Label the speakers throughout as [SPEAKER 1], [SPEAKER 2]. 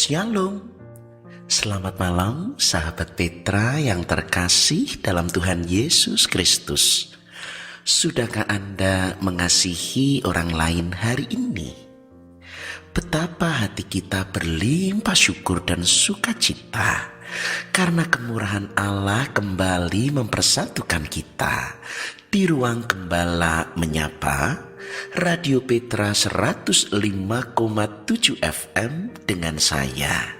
[SPEAKER 1] Shalom, selamat malam sahabat Petra yang terkasih dalam Tuhan Yesus Kristus. Sudahkah Anda mengasihi orang lain hari ini? Betapa hati kita berlimpah syukur dan sukacita karena kemurahan Allah kembali mempersatukan kita di ruang Gembala Menyapa Radio Petra 105,7 FM dengan saya,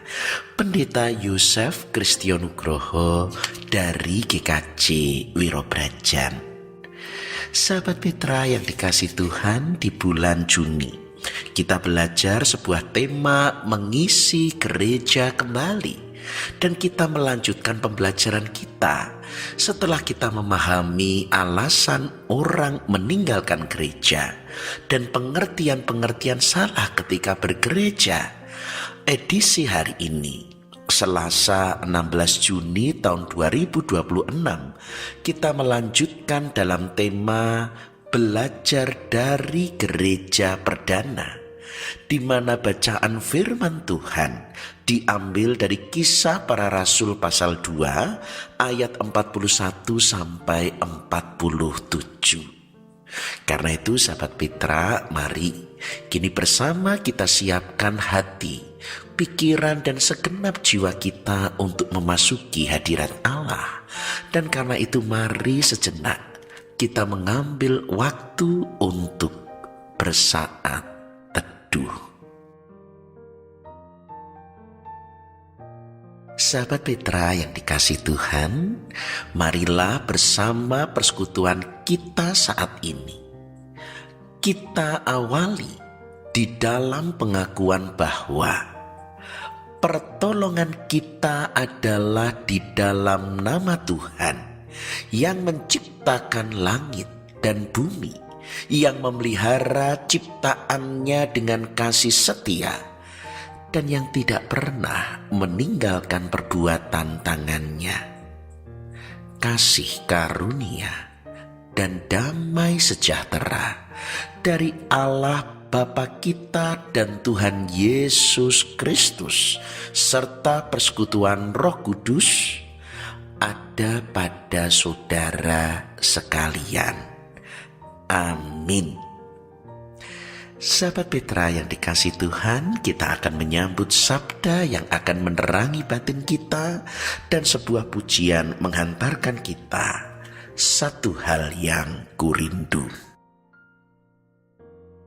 [SPEAKER 1] Pendeta Yosef Kristianugroho dari GKJ Wirobrajan. Sahabat Petra yang dikasih Tuhan, di bulan Juni kita belajar sebuah tema mengisi gereja kembali. Dan kita melanjutkan pembelajaran kita setelah kita memahami alasan orang meninggalkan gereja dan pengertian-pengertian salah ketika bergereja. Edisi hari ini, Selasa 16 Juni tahun 2026, kita melanjutkan dalam tema belajar dari gereja perdana, di mana bacaan firman Tuhan diambil dari Kisah Para Rasul pasal 2 ayat 41 sampai 47. Karena itu sahabat Petra, mari kini bersama kita siapkan hati, pikiran dan segenap jiwa kita untuk memasuki hadirat Allah. Dan karena itu mari sejenak kita mengambil waktu untuk bersaat teduh. Sahabat Petra yang dikasih Tuhan, marilah bersama persekutuan kita saat ini kita awali di dalam pengakuan bahwa pertolongan kita adalah di dalam nama Tuhan yang menciptakan langit dan bumi, yang memelihara ciptaannya dengan kasih setia dan yang tidak pernah meninggalkan perbuatan tangannya. Kasih karunia dan damai sejahtera dari Allah Bapa kita dan Tuhan Yesus Kristus serta persekutuan Roh Kudus ada pada saudara sekalian. Amin. Sahabat Petra yang dikasih Tuhan, kita akan menyambut sabda yang akan menerangi batin kita dan sebuah pujian menghantarkan kita. Satu hal yang kurindu.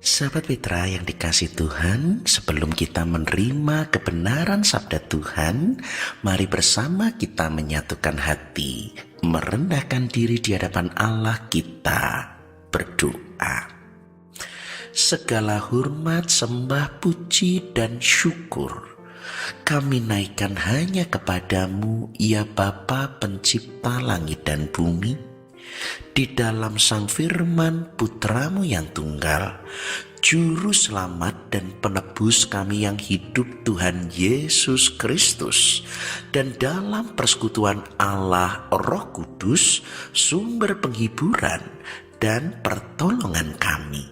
[SPEAKER 1] Sahabat Petra yang dikasih Tuhan, sebelum kita menerima kebenaran sabda Tuhan, mari bersama kita menyatukan hati, merendahkan diri di hadapan Allah, kita berdoa. Segala hormat, sembah, puji, dan syukur kami naikkan hanya kepadamu, ya Bapa pencipta langit dan bumi, di dalam Sang Firman Putramu yang tunggal, Juru Selamat dan Penebus kami yang hidup, Tuhan Yesus Kristus, dan dalam persekutuan Allah Roh Kudus, sumber penghiburan dan pertolongan kami.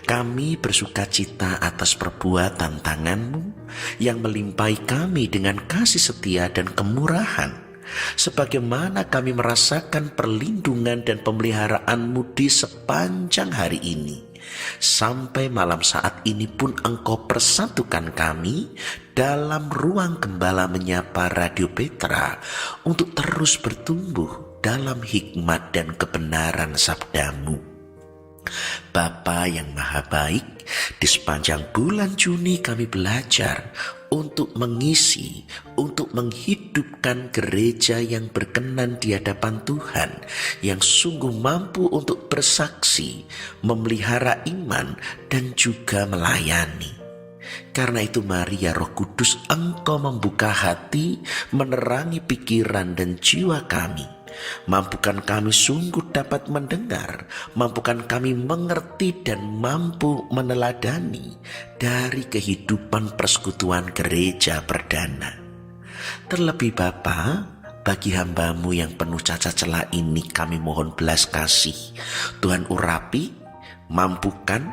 [SPEAKER 1] Kami bersukacita atas perbuatan tangan-Mu yang melimpahi kami dengan kasih setia dan kemurahan, sebagaimana kami merasakan perlindungan dan pemeliharaan-Mu di sepanjang hari ini. Sampai malam saat ini pun Engkau persatukan kami dalam ruang Gembala Menyapa Radio Petra untuk terus bertumbuh dalam hikmat dan kebenaran sabda-Mu. Bapa yang Maha Baik, di sepanjang bulan Juni kami belajar untuk mengisi, untuk menghidupkan gereja yang berkenan di hadapan Tuhan, yang sungguh mampu untuk bersaksi, memelihara iman, dan juga melayani. Karena itu mari ya Roh Kudus, Engkau membuka hati, menerangi pikiran dan jiwa kami. Mampukan kami sungguh dapat mendengar, mampukan kami mengerti dan mampu meneladani dari kehidupan persekutuan gereja perdana. Terlebih Bapa, bagi hamba-Mu yang penuh cacat celah ini kami mohon belas kasih. Tuhan urapi, mampukan,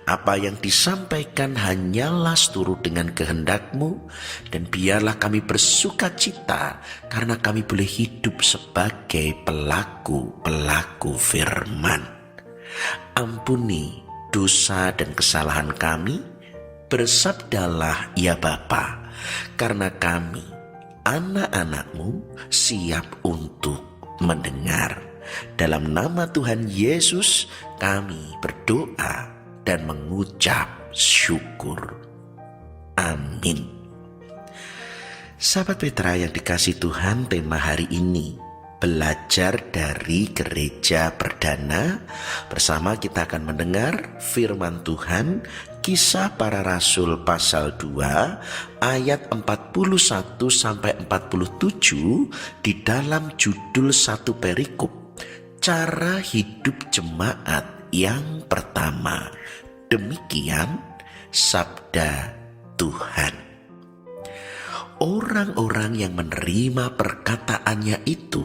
[SPEAKER 1] apa yang disampaikan hanyalah seturut dengan kehendak-Mu, dan biarlah kami bersuka cita karena kami boleh hidup sebagai pelaku-pelaku firman. Ampuni dosa dan kesalahan kami, bersabdalah ya Bapa, karena kami, anak-anak-Mu, siap untuk mendengar. Dalam nama Tuhan Yesus kami berdoa dan mengucap syukur. Amin. Sahabat Petra yang dikasihi Tuhan, tema hari ini belajar dari gereja perdana. Bersama kita akan mendengar firman Tuhan, Kisah Para Rasul pasal 2 ayat 41 sampai 47 di dalam judul satu perikop, cara hidup jemaat yang pertama. Demikian sabda Tuhan. Orang-orang yang menerima perkataannya itu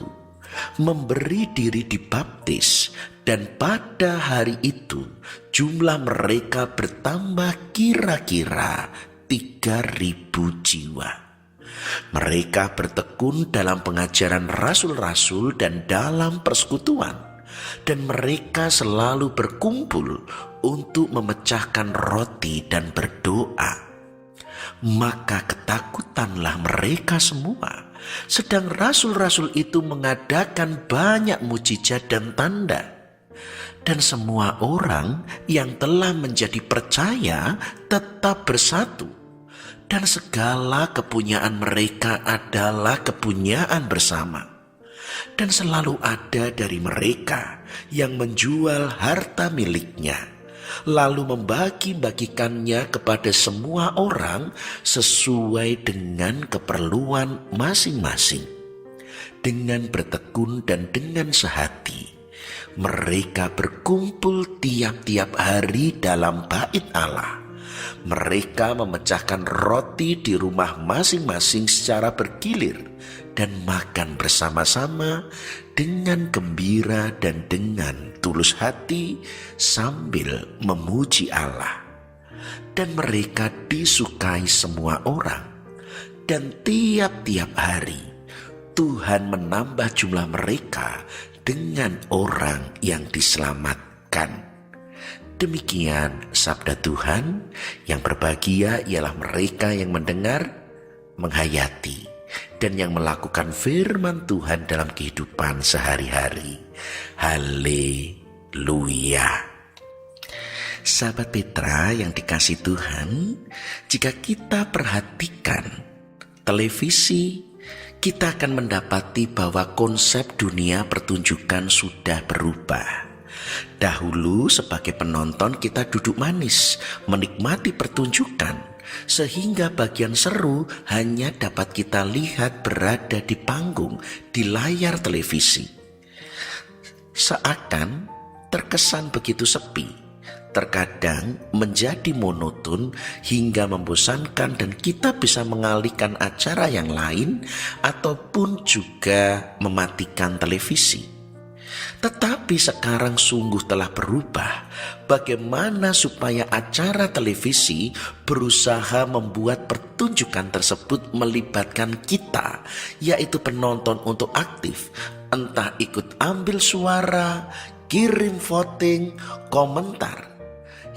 [SPEAKER 1] memberi diri dibaptis, dan pada hari itu jumlah mereka bertambah kira-kira 3.000 jiwa. Mereka bertekun dalam pengajaran rasul-rasul dan dalam persekutuan, dan mereka selalu berkumpul untuk memecahkan roti dan berdoa. Maka ketakutanlah mereka semua, sedang rasul-rasul itu mengadakan banyak mujizat dan tanda. Dan semua orang yang telah menjadi percaya tetap bersatu, dan segala kepunyaan mereka adalah kepunyaan bersama. Dan selalu ada dari mereka yang menjual harta miliknya, lalu membagi-bagikannya kepada semua orang sesuai dengan keperluan masing-masing. Dengan bertekun dan dengan sehati, mereka berkumpul tiap-tiap hari dalam bait Allah. Mereka memecahkan roti di rumah masing-masing secara bergilir dan makan bersama-sama dengan gembira dan dengan tulus hati sambil memuji Allah. Dan mereka disukai semua orang, dan tiap-tiap hari Tuhan menambah jumlah mereka dengan orang yang diselamatkan. Demikian sabda Tuhan. Yang berbahagia ialah mereka yang mendengar, menghayati, dan yang melakukan firman Tuhan dalam kehidupan sehari-hari. Haleluya. Sahabat Petra yang dikasihi Tuhan, jika kita perhatikan televisi, kita akan mendapati bahwa konsep dunia pertunjukan sudah berubah. Dahulu sebagai penonton kita duduk manis menikmati pertunjukan, sehingga bagian seru hanya dapat kita lihat berada di panggung di layar televisi. Seakan terkesan begitu sepi, terkadang menjadi monoton hingga membosankan, dan kita bisa mengalihkan acara yang lain ataupun juga mematikan televisi. Tetapi sekarang sungguh telah berubah. Bagaimana supaya acara televisi berusaha membuat pertunjukan tersebut melibatkan kita, yaitu penonton, untuk aktif, entah ikut ambil suara, kirim voting, komentar,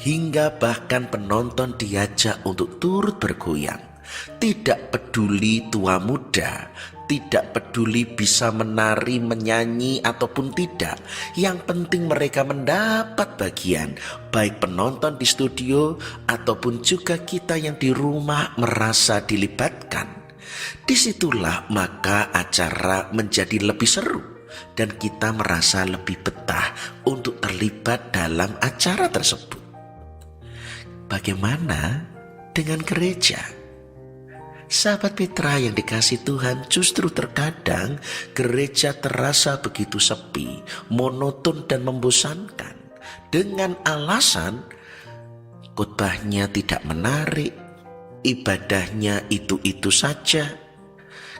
[SPEAKER 1] hingga bahkan penonton diajak untuk turut bergoyang. Tidak peduli tua muda, tidak peduli bisa menari, menyanyi ataupun tidak. Yang penting mereka mendapat bagian, baik penonton di studio ataupun juga kita yang di rumah merasa dilibatkan. Disitulah maka acara menjadi lebih seru, dan kita merasa lebih betah untuk terlibat dalam acara tersebut. Bagaimana dengan gereja? Sahabat Petra yang dikasihi Tuhan, justru terkadang gereja terasa begitu sepi, monoton dan membosankan, dengan alasan khotbahnya tidak menarik, ibadahnya itu-itu saja.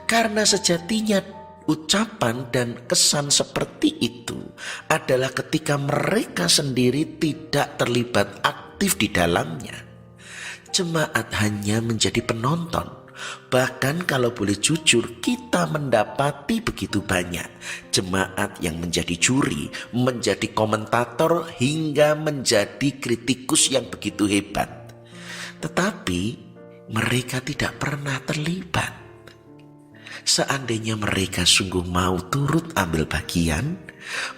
[SPEAKER 1] Karena sejatinya ucapan dan kesan seperti itu adalah ketika mereka sendiri tidak terlibat aktif aktif di dalamnya. Jemaat hanya menjadi penonton. Bahkan kalau boleh jujur, kita mendapati begitu banyak jemaat yang menjadi juri, menjadi komentator, hingga menjadi kritikus yang begitu hebat. Tetapi mereka tidak pernah terlibat. Seandainya mereka sungguh mau turut ambil bagian,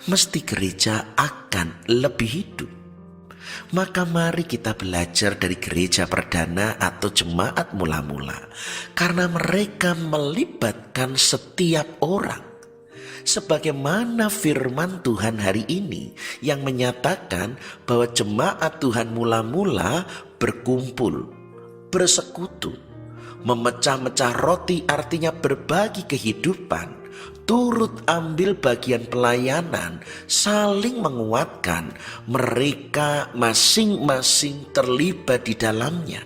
[SPEAKER 1] mesti gereja akan lebih hidup. Maka mari kita belajar dari gereja perdana atau jemaat mula-mula, karena mereka melibatkan setiap orang. Sebagaimana firman Tuhan hari ini yang menyatakan bahwa jemaat Tuhan mula-mula berkumpul, bersekutu, memecah-mecah roti, artinya berbagi kehidupan, turut ambil bagian pelayanan, saling menguatkan. Mereka masing-masing terlibat di dalamnya.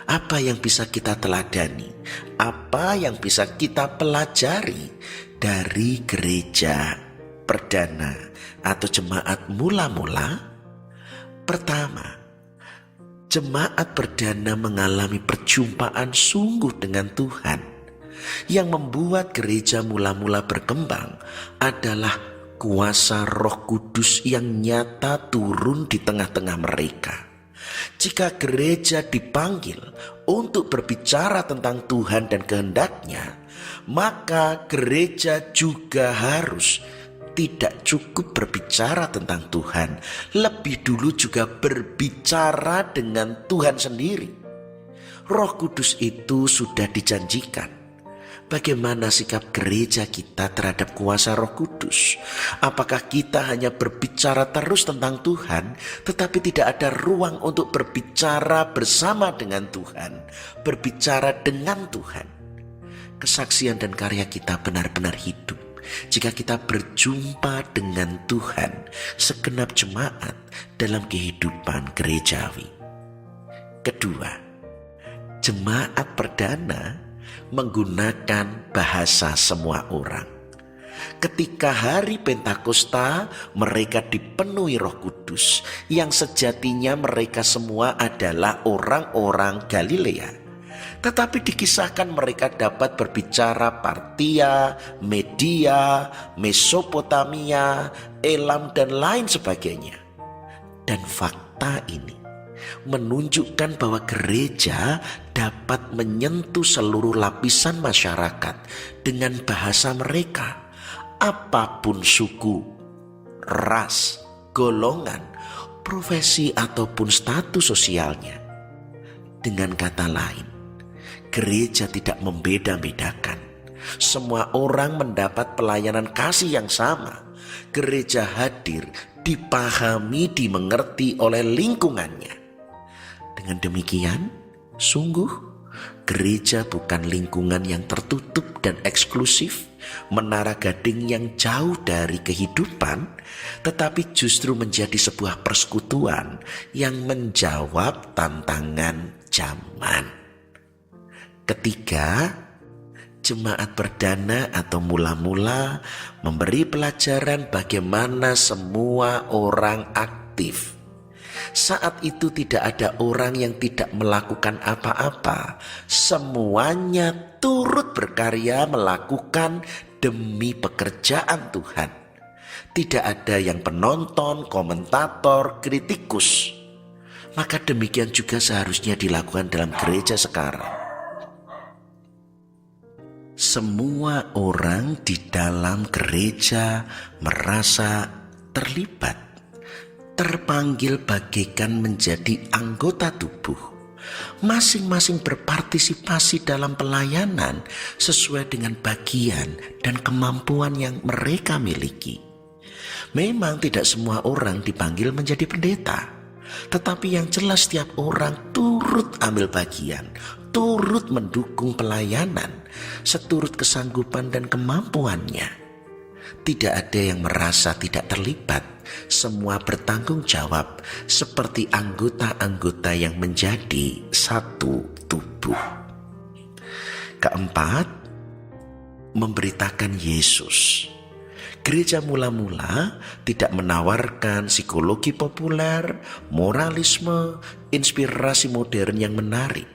[SPEAKER 1] Apa yang bisa kita teladani? Apa yang bisa kita pelajari dari gereja perdana atau jemaat mula-mula? Pertama, jemaat perdana mengalami perjumpaan sungguh dengan Tuhan. Yang membuat gereja mula-mula berkembang adalah kuasa Roh Kudus yang nyata turun di tengah-tengah mereka. Jika gereja dipanggil untuk berbicara tentang Tuhan dan kehendaknya, maka gereja juga harus tidak cukup berbicara tentang Tuhan, lebih dulu juga berbicara dengan Tuhan sendiri. Roh Kudus itu sudah dijanjikan. Bagaimana sikap gereja kita terhadap kuasa Roh Kudus? Apakah kita hanya berbicara terus tentang Tuhan, tetapi tidak ada ruang untuk berbicara bersama dengan Tuhan, berbicara dengan Tuhan? Kesaksian dan karya kita benar-benar hidup jika kita berjumpa dengan Tuhan segenap jemaat dalam kehidupan gerejawi. Kedua, jemaat perdana menggunakan bahasa semua orang. Ketika hari Pentakosta, mereka dipenuhi Roh Kudus, yang sejatinya mereka semua adalah orang-orang Galilea. Tetapi dikisahkan mereka dapat berbicara Partia, Media, Mesopotamia, Elam, dan lain sebagainya. Dan fakta ini menunjukkan bahwa gereja dapat menyentuh seluruh lapisan masyarakat dengan bahasa mereka, apapun suku, ras, golongan, profesi ataupun status sosialnya. Dengan kata lain, gereja tidak membeda-bedakan. Semua orang mendapat pelayanan kasih yang sama. Gereja hadir, dipahami, dimengerti oleh lingkungannya. Dengan demikian, sungguh gereja bukan lingkungan yang tertutup dan eksklusif, menara gading yang jauh dari kehidupan, tetapi justru menjadi sebuah persekutuan yang menjawab tantangan zaman. Ketiga, jemaat perdana atau mula-mula memberi pelajaran bagaimana semua orang aktif. Saat itu tidak ada orang yang tidak melakukan apa-apa. Semuanya turut berkarya melakukan demi pekerjaan Tuhan. Tidak ada yang penonton, komentator, kritikus. Maka demikian juga seharusnya dilakukan dalam gereja sekarang. Semua orang di dalam gereja merasa terlibat, terpanggil bagaikan menjadi anggota tubuh. Masing-masing berpartisipasi dalam pelayanan sesuai dengan bagian dan kemampuan yang mereka miliki. Memang tidak semua orang dipanggil menjadi pendeta, tetapi yang jelas setiap orang turut ambil bagian, turut mendukung pelayanan, seturut kesanggupan dan kemampuannya. Tidak ada yang merasa tidak terlibat, semua bertanggung jawab seperti anggota-anggota yang menjadi satu tubuh. Keempat, memberitakan Yesus. Gereja mula-mula tidak menawarkan psikologi populer, moralisme, inspirasi modern yang menarik.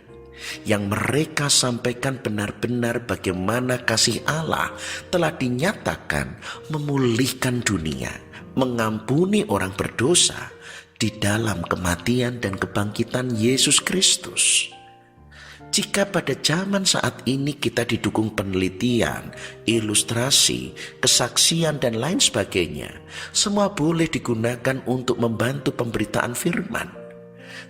[SPEAKER 1] Yang mereka sampaikan benar-benar bagaimana kasih Allah telah dinyatakan memulihkan dunia, mengampuni orang berdosa di dalam kematian dan kebangkitan Yesus Kristus. Jika pada zaman saat ini kita didukung penelitian, ilustrasi, kesaksian dan lain sebagainya, semua boleh digunakan untuk membantu pemberitaan firman.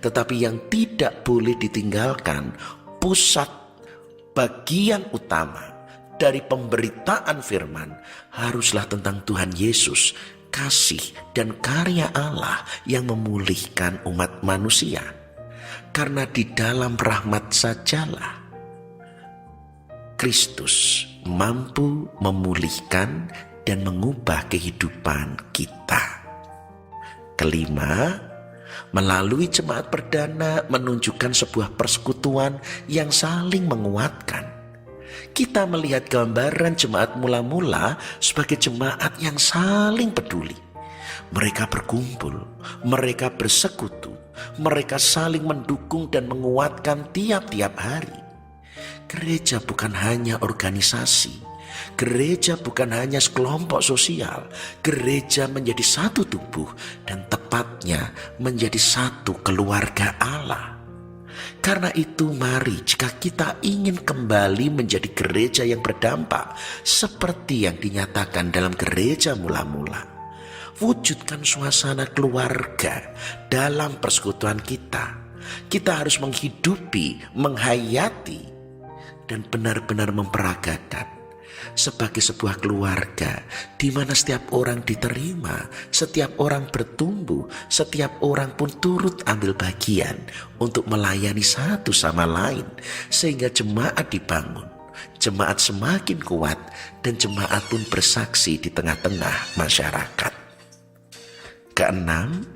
[SPEAKER 1] Tetapi yang tidak boleh ditinggalkan, pusat bagian utama dari pemberitaan firman haruslah tentang Tuhan Yesus, kasih dan karya Allah yang memulihkan umat manusia. Karena di dalam rahmat sajalah Kristus mampu memulihkan dan mengubah kehidupan kita. Kelima, melalui jemaat perdana menunjukkan sebuah persekutuan yang saling menguatkan. Kita melihat gambaran jemaat mula-mula sebagai jemaat yang saling peduli. Mereka berkumpul, mereka bersekutu, mereka saling mendukung dan menguatkan tiap-tiap hari. Gereja bukan hanya organisasi, gereja bukan hanya sekelompok sosial, gereja menjadi satu tubuh dan tepatnya menjadi satu keluarga Allah. Karena itu mari jika kita ingin kembali menjadi gereja yang berdampak seperti yang dinyatakan dalam gereja mula-mula, wujudkan suasana keluarga dalam persekutuan kita. Kita harus menghidupi, menghayati dan benar-benar memperagakan sebagai sebuah keluarga di mana setiap orang diterima, setiap orang bertumbuh, setiap orang pun turut ambil bagian untuk melayani satu sama lain, sehingga jemaat dibangun, jemaat semakin kuat, dan jemaat pun bersaksi di tengah-tengah masyarakat. Keenam,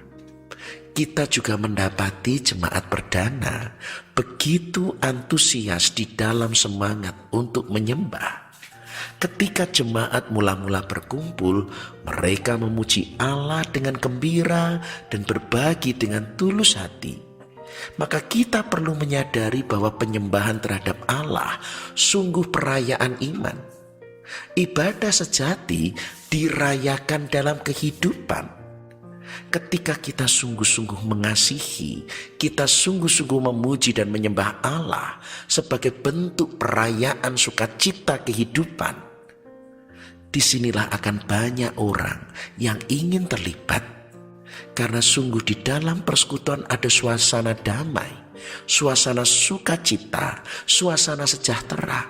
[SPEAKER 1] kita juga mendapati jemaat perdana begitu antusias di dalam semangat untuk menyembah. Ketika jemaat mula-mula berkumpul, mereka memuji Allah dengan gembira dan berbagi dengan tulus hati. Maka kita perlu menyadari bahwa penyembahan terhadap Allah sungguh perayaan iman. Ibadah sejati dirayakan dalam kehidupan. Ketika kita sungguh-sungguh mengasihi, kita sungguh-sungguh memuji dan menyembah Allah sebagai bentuk perayaan sukacita kehidupan, disinilah akan banyak orang yang ingin terlibat. Karena sungguh di dalam persekutuan ada suasana damai, suasana sukacita, suasana sejahtera.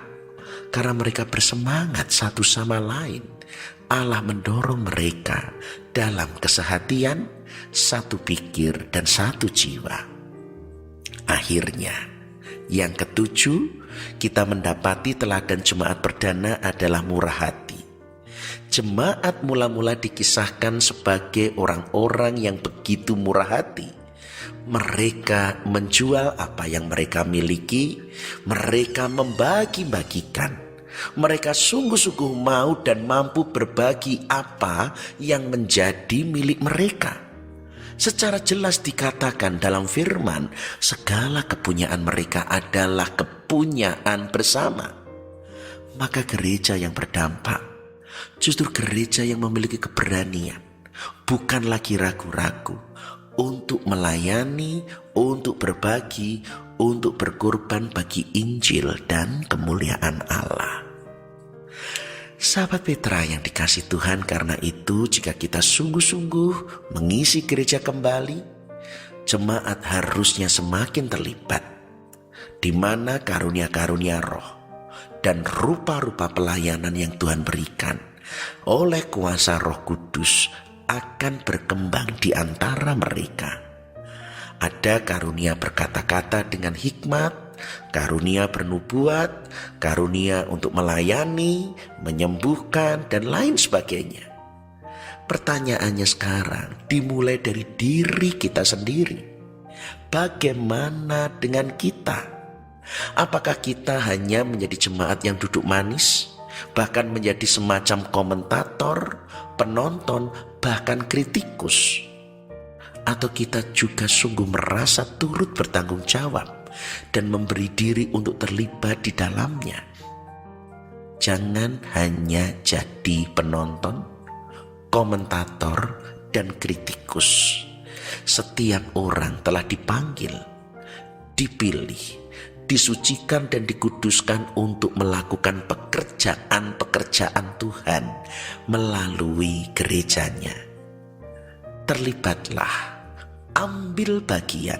[SPEAKER 1] Karena mereka bersemangat satu sama lain, Allah mendorong mereka dalam kesehatian, satu pikir dan satu jiwa. Akhirnya, yang ketujuh, kita mendapati teladan jemaat perdana adalah murah hati. Jemaat mula-mula dikisahkan sebagai orang-orang yang begitu murah hati. Mereka menjual apa yang mereka miliki, mereka membagi-bagikan. Mereka sungguh-sungguh mau dan mampu berbagi apa yang menjadi milik mereka. Secara jelas dikatakan dalam firman, segala kepunyaan mereka adalah kepunyaan bersama. Maka gereja yang berdampak, justru gereja yang memiliki keberanian, bukan lagi ragu-ragu untuk melayani, untuk berbagi, untuk berkorban bagi Injil dan kemuliaan Allah. Sahabat Petra yang dikasihi Tuhan, karena itu jika kita sungguh-sungguh mengisi gereja kembali, jemaat harusnya semakin terlibat, di mana karunia-karunia roh dan rupa-rupa pelayanan yang Tuhan berikan oleh kuasa Roh Kudus akan berkembang di antara mereka. Ada karunia berkata-kata dengan hikmat, karunia bernubuat, karunia untuk melayani, menyembuhkan, dan lain sebagainya. Pertanyaannya sekarang dimulai dari diri kita sendiri. Bagaimana dengan kita? Apakah kita hanya menjadi jemaat yang duduk manis, bahkan menjadi semacam komentator komentator, penonton, bahkan kritikus? Atau kita juga sungguh merasa turut bertanggung jawab dan memberi diri untuk terlibat di dalamnya? Jangan hanya jadi penonton, komentator, dan kritikus. Setiap orang telah dipanggil, dipilih, disucikan dan dikuduskan untuk melakukan pekerjaan-pekerjaan Tuhan melalui gerejanya. Terlibatlah, ambil bagian,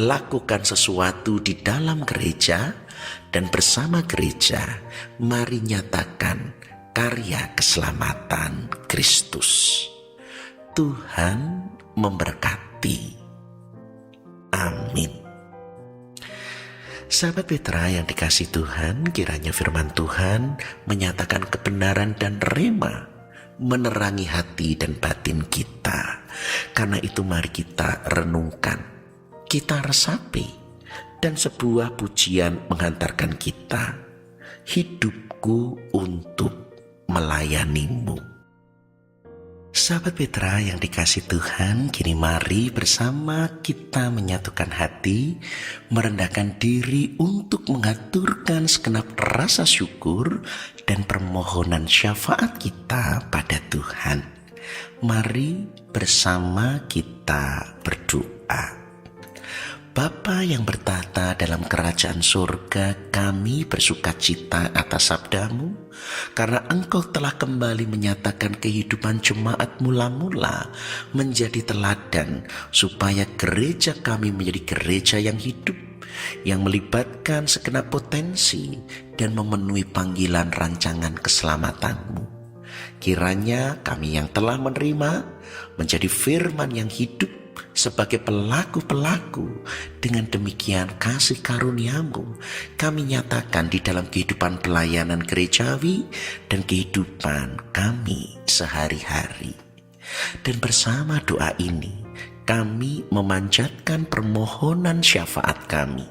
[SPEAKER 1] lakukan sesuatu di dalam gereja, dan bersama gereja mari nyatakan karya keselamatan Kristus. Tuhan memberkati. Amin. Sahabat Petra yang dikasihi Tuhan, kiranya firman Tuhan menyatakan kebenaran dan rema menerangi hati dan batin kita. Karena itu mari kita renungkan, kita resapi, dan sebuah pujian menghantarkan kita, hidupku untuk melayanimu. Sahabat Petra yang dikasihi Tuhan, kini mari bersama kita menyatukan hati, merendahkan diri untuk mengaturkan segenap rasa syukur dan permohonan syafaat kita pada Tuhan. Mari bersama kita berdoa. Bapa yang bertata dalam kerajaan surga, kami bersukacita atas sabdamu, karena Engkau telah kembali menyatakan kehidupan jemaat mula-mula menjadi teladan, supaya gereja kami menjadi gereja yang hidup, yang melibatkan segenap potensi dan memenuhi panggilan rancangan keselamatanmu. Kiranya kami yang telah menerima menjadi firman yang hidup sebagai pelaku-pelaku. Dengan demikian kasih karuniamu kami nyatakan di dalam kehidupan pelayanan gerejawi dan kehidupan kami sehari-hari. Dan bersama doa ini kami memanjatkan permohonan syafaat kami.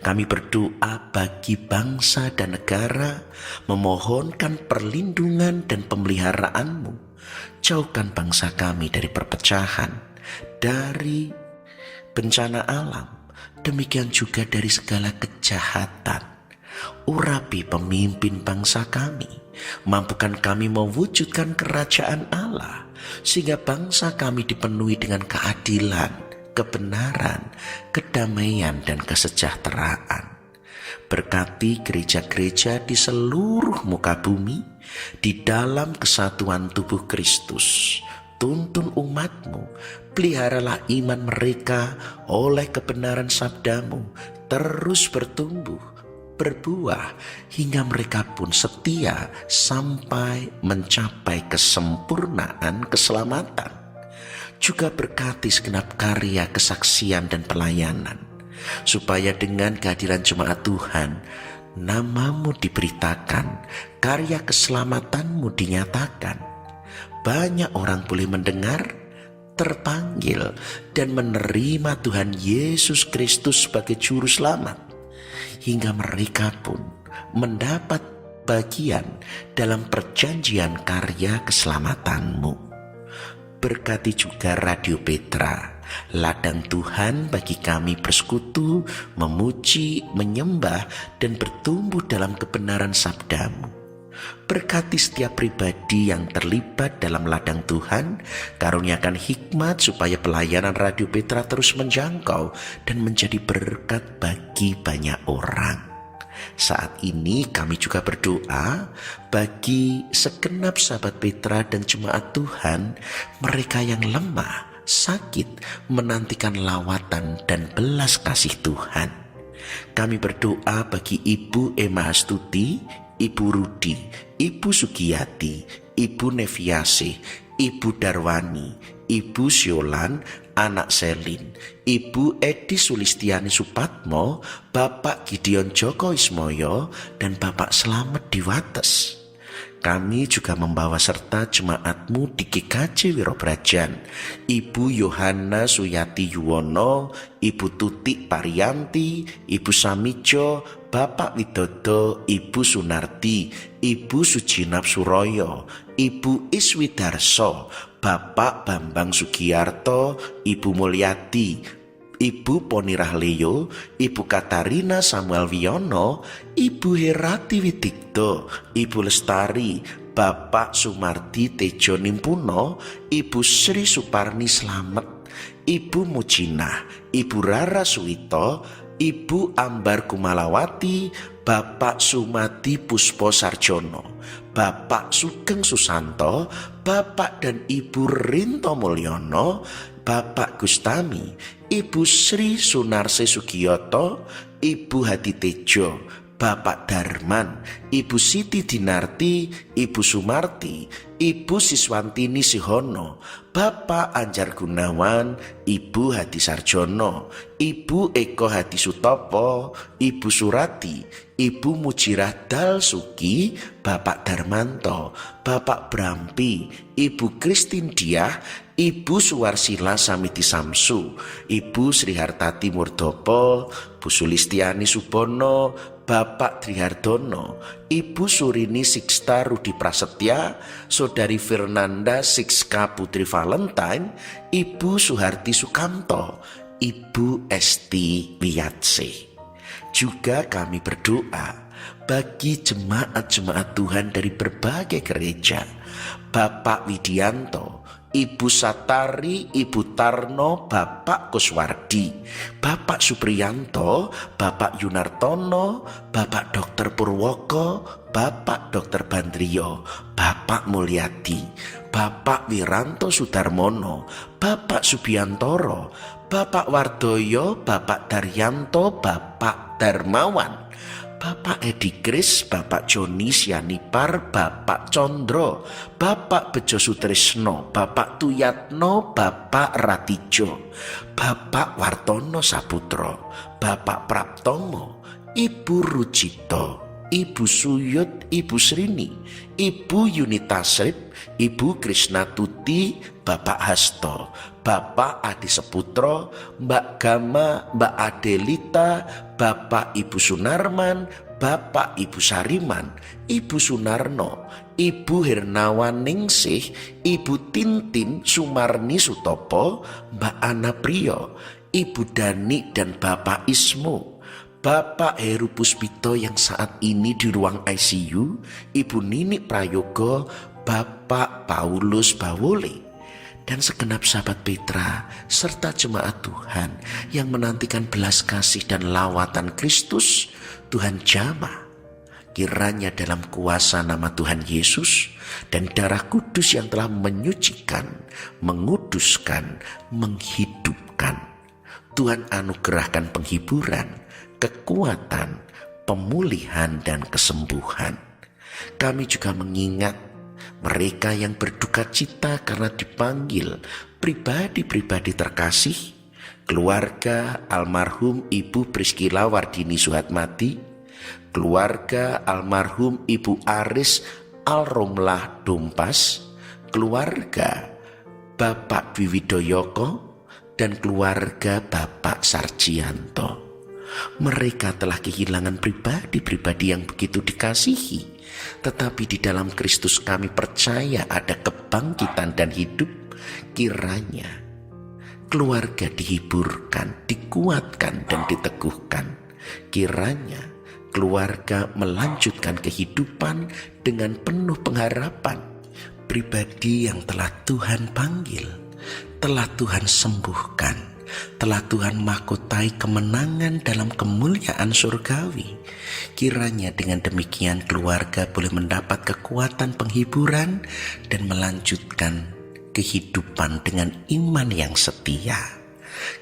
[SPEAKER 1] Kami berdoa bagi bangsa dan negara, memohonkan perlindungan dan pemeliharaan-Mu. Jauhkan bangsa kami dari perpecahan, dari bencana alam, demikian juga dari segala kejahatan. Urapi pemimpin bangsa kami, mampukan kami mewujudkan kerajaan Allah, sehingga bangsa kami dipenuhi dengan keadilan, kebenaran, kedamaian, dan kesejahteraan. Berkati gereja-gereja di seluruh muka bumi, di dalam kesatuan tubuh Kristus. Tuntun umat-Mu, peliharalah iman mereka oleh kebenaran sabda-Mu, terus bertumbuh, berbuah, hingga mereka pun setia sampai mencapai kesempurnaan keselamatan. Juga berkati segenap karya kesaksian dan pelayanan, supaya dengan kehadiran jemaat Tuhan, nama-Mu diberitakan, karya keselamatan-Mu dinyatakan. Banyak orang boleh mendengar, terpanggil, dan menerima Tuhan Yesus Kristus sebagai Juru Selamat, hingga mereka pun mendapat bagian dalam perjanjian karya keselamatan-Mu. Berkati juga Radio Petra, ladang Tuhan bagi kami bersekutu, memuji, menyembah, dan bertumbuh dalam kebenaran sabda-Mu. Berkati setiap pribadi yang terlibat dalam ladang Tuhan, karuniakan hikmat supaya pelayanan Radio Petra terus menjangkau dan menjadi berkat bagi banyak orang. Saat ini kami juga berdoa bagi segenap sahabat Petra dan jemaat Tuhan, mereka yang lemah, sakit, menantikan lawatan dan belas kasih Tuhan. Kami berdoa bagi Ibu Emma Astuti, Ibu Rudi, Ibu Sugiyati, Ibu Neviase, Ibu Darwani, Ibu Siolan, Anak Selin, Ibu Edi Sulistiani Supatmo, Bapak Gideon Joko Ismoyo, dan Bapak Slamet Diwates. Kami juga membawa serta jemaatmu di GKJ Wirobrajan, Ibu Yohana Suyati Yuwono, Ibu Tutik Parianti, Ibu Samijo, Bapak Widodo, Ibu Sunarti, Ibu Sujinap Suroyo, Ibu Iswidarso, Bapak Bambang Sugiyarto, Ibu Mulyati, Ibu Poni Rahleo, Ibu Katarina Samuel Wiono, Ibu Herati Widigdo, Ibu Lestari, Bapak Sumardi Tejo Nimpuno, Ibu Sri Suparni Slamet, Ibu Mujinah, Ibu Rara Suwito, Ibu Ambar Kumalawati, Bapak Sumadi Puspo Sarjono, Bapak Sugeng Susanto, Bapak dan Ibu Rinto Mulyono, Bapak Gustami, Ibu Sri Sunarse Sugiyoto, Ibu Hadi Tejo, Bapak Darman, Ibu Siti Dinarti, Ibu Sumarti, Ibu Siswantini Sihono, Bapak Anjar Gunawan, Ibu Hadi Sarjono, Ibu Eko Hadi Sutopo, Ibu Surati, Ibu Mujirah Dalsuki, Bapak Darmanto, Bapak Brampi, Ibu Kristin Diah, Ibu Suwarsila Samiti Samsu, Ibu Sri Hartati Murdopo, Bu Sulistiani Subono, Bapak Trihardono, Ibu Surini Siksta Rudi Prasetya, Saudari Fernanda Sikska Putri Valentine, Ibu Suharti Sukamto, Ibu Esti Wiyatse. Juga kami berdoa bagi jemaat-jemaat Tuhan dari berbagai gereja, Bapak Widianto, Ibu Satari, Ibu Tarno, Bapak Kuswardi, Bapak Supriyanto, Bapak Yunartono, Bapak Dr. Purwoko, Bapak Dr. Bandrio, Bapak Mulyadi, Bapak Wiranto Sudarmono, Bapak Subiantoro, Bapak Wardoyo, Bapak Daryanto, Bapak Darmawan, Bapak Edi Kris, Bapak Joni Sianipar, Bapak Condro, Bapak Bejo Sutrisno, Bapak Tuyatno, Bapak Ratijo, Bapak Wartono Saputro, Bapak Praptomo, Ibu Rujito, Ibu Suyut, Ibu Srini, Ibu Yunita Srip, Ibu Krisna Tuti, Bapak Hasto, Bapak Adi Seputro, Mbak Gama, Mbak Adelita, Bapak Ibu Sunarman, Bapak Ibu Sariman, Ibu Sunarno, Ibu Hernawan Ningsih, Ibu Tintin Sumarni Sutopo, Mbak Ana Priyo, Ibu Dani dan Bapak Ismu, Bapak Heru Puspito yang saat ini di ruang ICU, Ibu Nini Prayogo, Bapak Paulus Bawole, dan segenap sahabat Petra serta jemaat Tuhan yang menantikan belas kasih dan lawatan Kristus Tuhan jamah. Kiranya dalam kuasa nama Tuhan Yesus dan darah kudus yang telah menyucikan, menguduskan, menghidupkan, Tuhan anugerahkan penghiburan, kekuatan, pemulihan, dan kesembuhan. Kami juga mengingat mereka yang berduka cita karena dipanggil pribadi-pribadi terkasih, keluarga almarhum Ibu Priskila Wardini Suhatmati, keluarga almarhum Ibu Aris Alromlah Dompas, keluarga Bapak Dwi Widoyoko, dan keluarga Bapak Sarjianto. Mereka telah kehilangan pribadi-pribadi yang begitu dikasihi, tetapi di dalam Kristus kami percaya ada kebangkitan dan hidup. Kiranya keluarga dihiburkan, dikuatkan, dan diteguhkan. Kiranya keluarga melanjutkan kehidupan dengan penuh pengharapan. Pribadi yang telah Tuhan panggil, telah Tuhan sembuhkan, telah Tuhan mahkotai kemenangan dalam kemuliaan surgawi. Kiranya dengan demikian keluarga boleh mendapat kekuatan penghiburan dan melanjutkan kehidupan dengan iman yang setia.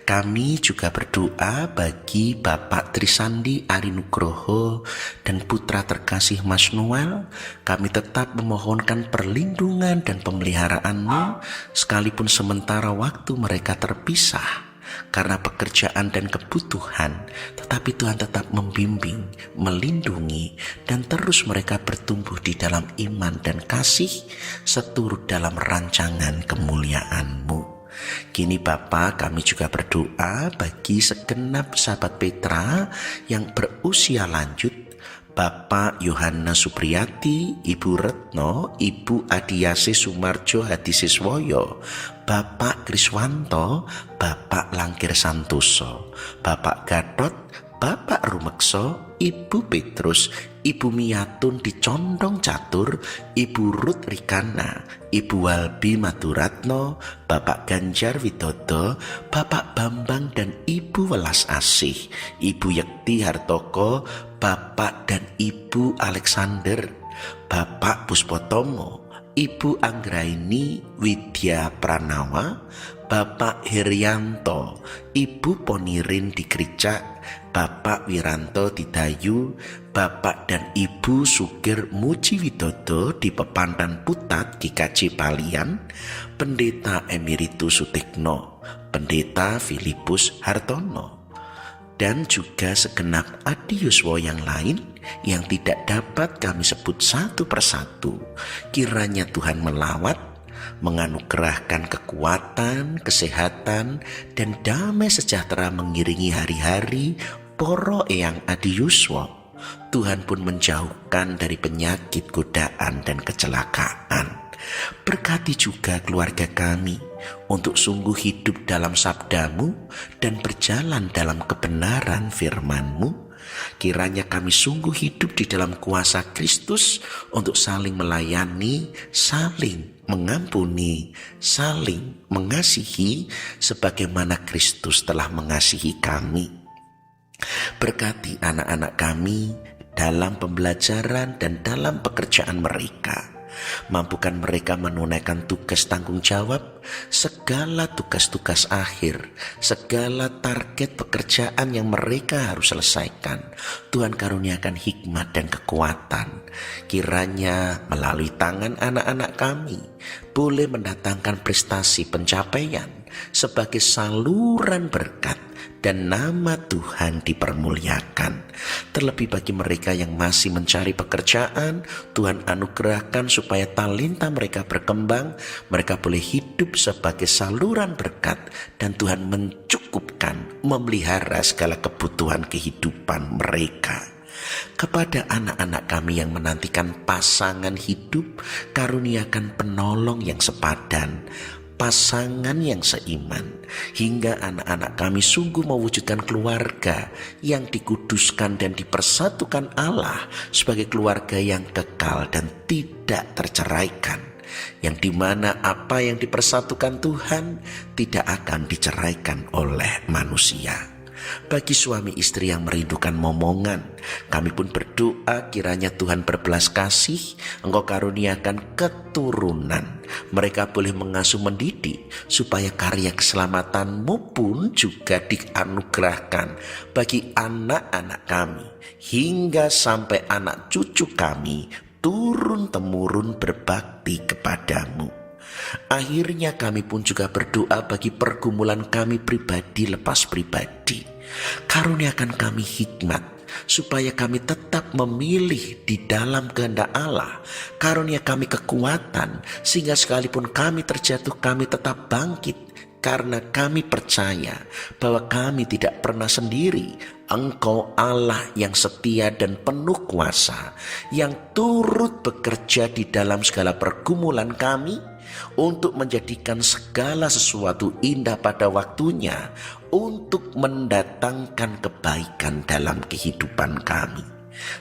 [SPEAKER 1] Kami juga berdoa bagi Bapak Trisandi Arinugroho dan putra terkasih Mas Noel. Kami tetap memohonkan perlindungan dan pemeliharaan-Mu sekalipun sementara waktu mereka terpisah. karena pekerjaan dan kebutuhan, tetapi Tuhan tetap membimbing, melindungi, dan terus mereka bertumbuh di dalam iman dan kasih seturut dalam rancangan kemuliaan-Mu. Kini Bapa, kami juga berdoa bagi segenap sahabat Petra yang berusia lanjut, Bapak Yohana Supriyati, Ibu Retno, Ibu Adiase Sumarjo Hadisiswoyo, Bapak Kriswanto, Bapak Langkir Santoso, Bapak Gatot, Bapak Rumekso, Ibu Petrus, Ibu Miatun di Condong Catur, Ibu Ruth Rikana, Ibu Walbi Maturatno, Bapak Ganjar Widodo, Bapak Bambang dan Ibu Welas Asih, Ibu Yekti Hartoko, Bapak dan Ibu Alexander, Bapak Puspotomo, Ibu Anggraini Widya Pranawa, Bapak Herianto, Ibu Ponirin di Gereja, Bapak Wiranto di Dayu, Bapak dan Ibu Sukir Muji Widodo di Pepandan Putat GKJ Palian, Pendeta Emeritus Sutikno, Pendeta Filipus Hartono, dan juga segenap adiyuswa yang lain yang tidak dapat kami sebut satu persatu. Kiranya Tuhan melawat, menganugerahkan kekuatan, kesehatan, dan damai sejahtera mengiringi hari-hari poro eyang adiyuswa. Tuhan pun menjauhkan dari penyakit, godaan, dan kecelakaan. Berkati juga keluarga kami untuk sungguh hidup dalam sabda-Mu dan berjalan dalam kebenaran firman-Mu. Kiranya kami sungguh hidup di dalam kuasa Kristus untuk saling melayani, saling mengampuni, saling mengasihi sebagaimana Kristus telah mengasihi kami. Berkati anak-anak kami dalam pembelajaran dan dalam pekerjaan mereka. Mampukan mereka menunaikan tugas tanggung jawab, segala tugas-tugas akhir, segala target pekerjaan yang mereka harus selesaikan. Tuhan karuniakan hikmat dan kekuatan. Kiranya melalui tangan anak-anak kami boleh mendatangkan prestasi pencapaian sebagai saluran berkat dan nama Tuhan dipermuliakan. Terlebih bagi mereka yang masih mencari pekerjaan, Tuhan anugerahkan supaya talenta mereka berkembang, mereka boleh hidup sebagai saluran berkat, dan Tuhan mencukupkan, memelihara segala kebutuhan kehidupan mereka. Kepada anak-anak kami yang menantikan pasangan hidup, karuniakan penolong yang sepadan, pasangan yang seiman, hingga anak-anak kami sungguh mewujudkan keluarga yang dikuduskan dan dipersatukan Allah sebagai keluarga yang kekal dan tidak terceraikan, yang dimana apa yang dipersatukan Tuhan tidak akan diceraikan oleh manusia. Bagi suami istri yang merindukan momongan, kami pun berdoa kiranya Tuhan berbelas kasih, Engkau karuniakan keturunan. Mereka boleh mengasuh mendidik, supaya karya keselamatanmu pun juga dianugerahkan bagi anak-anak kami, hingga sampai anak cucu kami turun-temurun berbakti kepadamu. Akhirnya kami pun juga berdoa bagi pergumulan kami pribadi lepas pribadi. Karuniakan kami hikmat supaya kami tetap memilih di dalam kehendak Allah. Karunia kami kekuatan sehingga sekalipun kami terjatuh kami tetap bangkit, karena kami percaya bahwa kami tidak pernah sendiri. Engkau Allah yang setia dan penuh kuasa, yang turut bekerja di dalam segala pergumulan kami untuk menjadikan segala sesuatu indah pada waktunya, untuk mendatangkan kebaikan dalam kehidupan kami.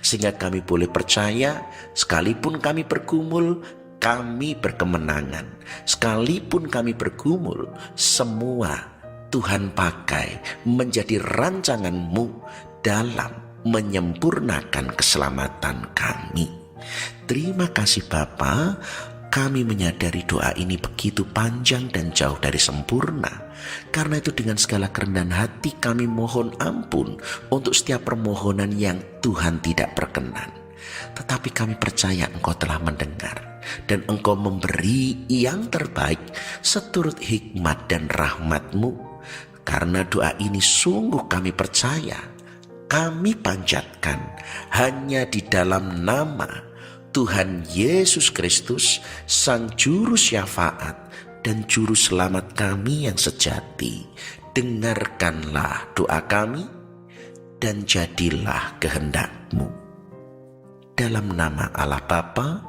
[SPEAKER 1] Sehingga kami boleh percaya, sekalipun kami bergumul, kami berkemenangan. Sekalipun kami bergumul, semua Tuhan pakai menjadi rancangan-Mu dalam menyempurnakan keselamatan kami. Terima kasih Bapa. Kami menyadari doa ini begitu panjang dan jauh dari sempurna. Karena itu dengan segala kerendahan hati kami mohon ampun untuk setiap permohonan yang Tuhan tidak berkenan. Tetapi kami percaya Engkau telah mendengar, dan Engkau memberi yang terbaik seturut hikmat dan rahmat-Mu. Karena doa ini sungguh kami percaya, kami panjatkan hanya di dalam nama Tuhan Yesus Kristus, Sang Juru Syafaat dan Juru Selamat kami yang sejati. Dengarkanlah doa kami dan jadilah kehendak-Mu. Dalam nama Allah Bapa,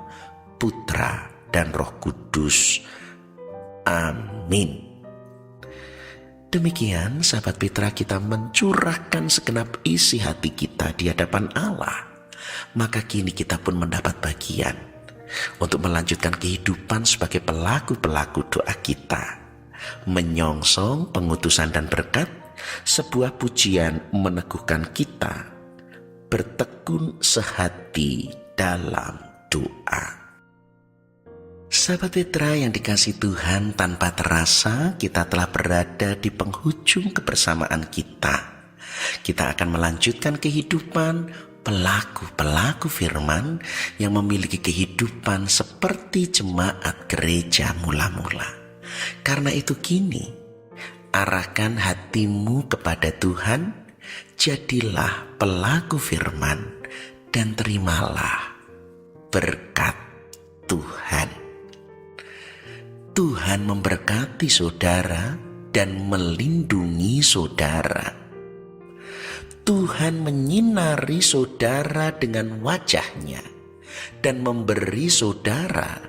[SPEAKER 1] Putra, dan Roh Kudus. Amin. Demikian sahabat Petra, kita mencurahkan segenap isi hati kita di hadapan Allah. Maka kini kita pun mendapat bagian untuk melanjutkan kehidupan sebagai pelaku-pelaku doa kita. Menyongsong pengutusan dan berkat, sebuah pujian meneguhkan kita bertekun sehati dalam doa. Sahabat Petra yang dikasihi Tuhan, tanpa terasa kita telah berada di penghujung kebersamaan kita. Kita akan melanjutkan kehidupan pelaku-pelaku firman yang memiliki kehidupan seperti jemaat gereja mula-mula. Karena itu kini, arahkan hatimu kepada Tuhan, jadilah pelaku firman dan terimalah berkat Tuhan. Tuhan memberkati saudara dan melindungi saudara. Tuhan menyinari saudara dengan wajah-Nya dan memberi saudara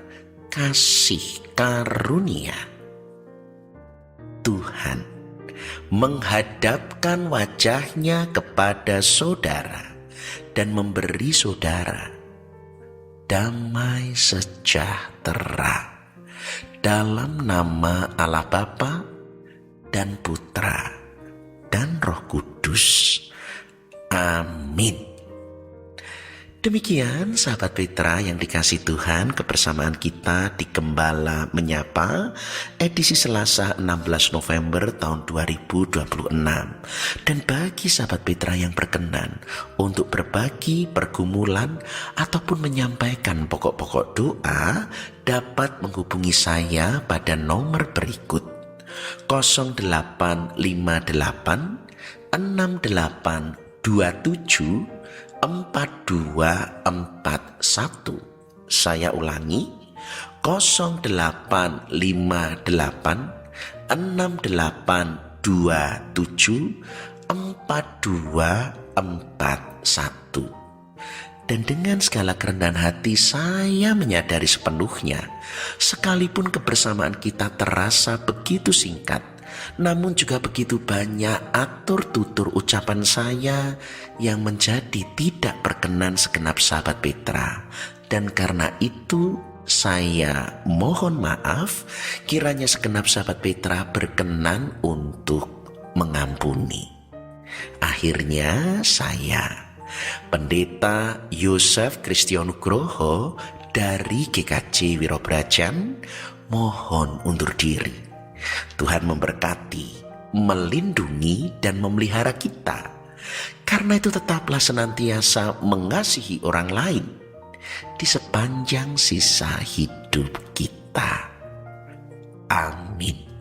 [SPEAKER 1] kasih karunia. Tuhan menghadapkan wajah-Nya kepada saudara dan memberi saudara damai sejahtera. Dalam nama Allah Bapa dan Putra dan Roh Kudus. Amin. Demikian sahabat Petra yang dikasihi Tuhan, kebersamaan kita di Gembala Menyapa edisi Selasa 16 November tahun 2026. Dan bagi sahabat Petra yang berkenan untuk berbagi pergumulan ataupun menyampaikan pokok-pokok doa, dapat menghubungi saya pada nomor berikut: 0858 6827 4241. Saya ulangi, 0858 6827 4241. Dan dengan segala kerendahan hati saya menyadari sepenuhnya, sekalipun kebersamaan kita terasa begitu singkat, namun juga begitu banyak atur tutur ucapan saya yang menjadi tidak berkenan segenap sahabat Petra. Dan karena itu saya mohon maaf, kiranya segenap sahabat Petra berkenan untuk mengampuni. Akhirnya saya, Pendeta Yosef Kristianugroho dari GKJ Wirobrajan, mohon undur diri. Tuhan memberkati, melindungi, dan memelihara kita. Karena itu tetaplah senantiasa mengasihi orang lain di sepanjang sisa hidup kita. Amin.